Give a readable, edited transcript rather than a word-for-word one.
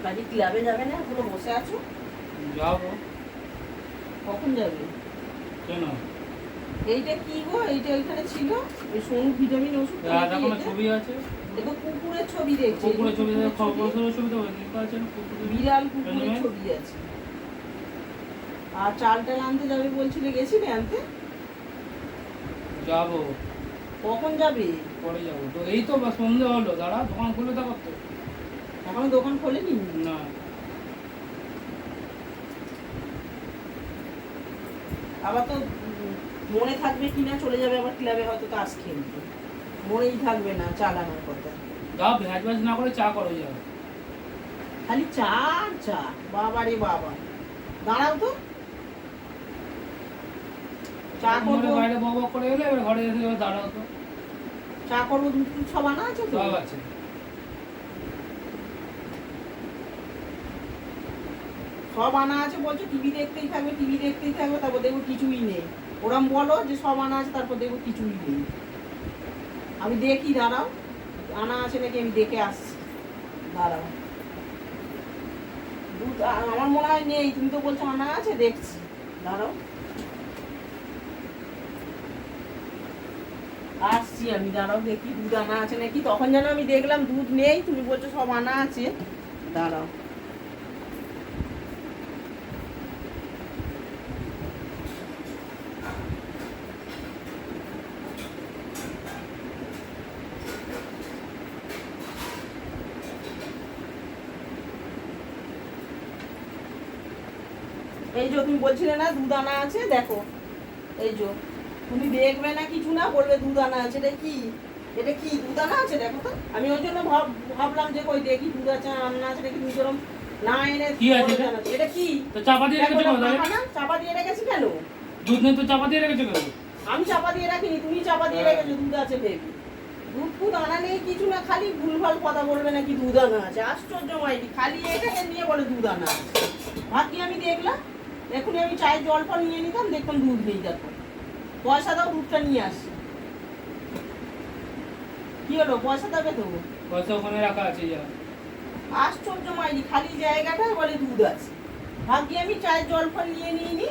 কাজে ক্লাবে যাবে না? এখনো বসে আছো? যাবো। কখন যাবে? কেন? এইটা কি গো? এইটা ওইখানে ছিল ওই সোনু ভিটামিন ওষুধ। দাদা কোনো ছবি আছে? দেখো কুকুরের ছবি দেখছি। কুকুরের ছবি দেখে খবরের ছবি তো লিখা আছে না কুকুরের। বিড়াল কুকুরের ছবি আছে। আর চালটা আনতে যাবে বলছিলে, গেছিলে আনতে? যাবো। কখন যাবে? পরে যাবো তো, এই তো সন্ধ্যে হলো, দাঁড়া দোকান খুলে থাকো তো। এখনো দোকান খোলেনি? না। আবার তো মনে থাকবে কিনা, চলে যাবে আবার ক্লাবে হয়তো তাস খেলতে, মনেই থাকবে না চালানোর কথা। যা ভ্যাজ ভ্যাজ না করে চা করো যাও। খালি চা আর চা, বাবা রে বাবা। দাঁড়াও তো, চা করবো। বাইরে বক বক করে এলে এবার ঘরে এসে এবার দাঁড়াও তো। চা করবো, দুধ টুধ সব আনা আছে তো? সব আছে। সব আনা আছে বলছো, টিভি দেখতেই থাকবে, টিভি দেখতেই থাকবে, তারপর দেখবো কিছুই নেই। ওরম বলো যে সব আনা আছে, তারপর দেখবো কিছুই নেই। আমি দেখি, দাঁড়াও আনা আছে নাকি আমি দেখে আসছি, দাঁড়াও। দুধ আমার মনে হয় নেই, তুমি তো বলছো আনা আছে, দেখছি, দাঁড়াও আসছি আমি, দাঁড়াও দেখি দুধ আনা আছে নাকি। তখন যেন আমি দেখলাম দুধ নেই, তুমি বলছো সব আনা আছে, দাঁড়াও। এই যে তুমি বলছিলে না দুধ আনা আছে, দেখো এই যে, তুমি দেখবে না কিছু না, বলবে দুধ আনা আছে। এটা কি? এটা কি দুধ আনা আছে? দেখো তো। আমি ওই জন্য ভাবলাম যে কই দেখি দুধ আছে আনা আছে নাকি। তুমি যেরকম না এনে কি আছে এটা কি? তো চাপা দিয়ে রেখেছো কেন তাহলে? চাপা দিয়ে রেখেছি কেন? দুধ নেই তো চাপা দিয়ে রেখেছো কেন? আমি চাপা দিয়ে রাখিনি, তুমি চাপা দিয়ে রেখেছো দুধ আছে ভেবে। দুধ ফুধ আনা নেই কিছু না, খালি ভুলভাল কথা বলবে নাকি দুধ আনা আছে। আশ্চর্য মাইরি, খালি এটাকে নিয়ে বলে দুধ আনা আছে। ভাগ্যি আমি দেখলাম, এখনই আমি চায়ের জলটা নিয়ে নিতাম, দেখতাম দুধ নেই। দেখো পয়সা দাও, দুধটা নিয়ে আসি। কি হলো, পয়সা দেবে তো? পয়সা ওখানে রাখা আছে যা। আশ্চর্য মাইরি, খালি জায়গাটায় বলে দুধ আছে। ভাগ্যি আমি চায়ের জল ফল নিয়ে নিইনি,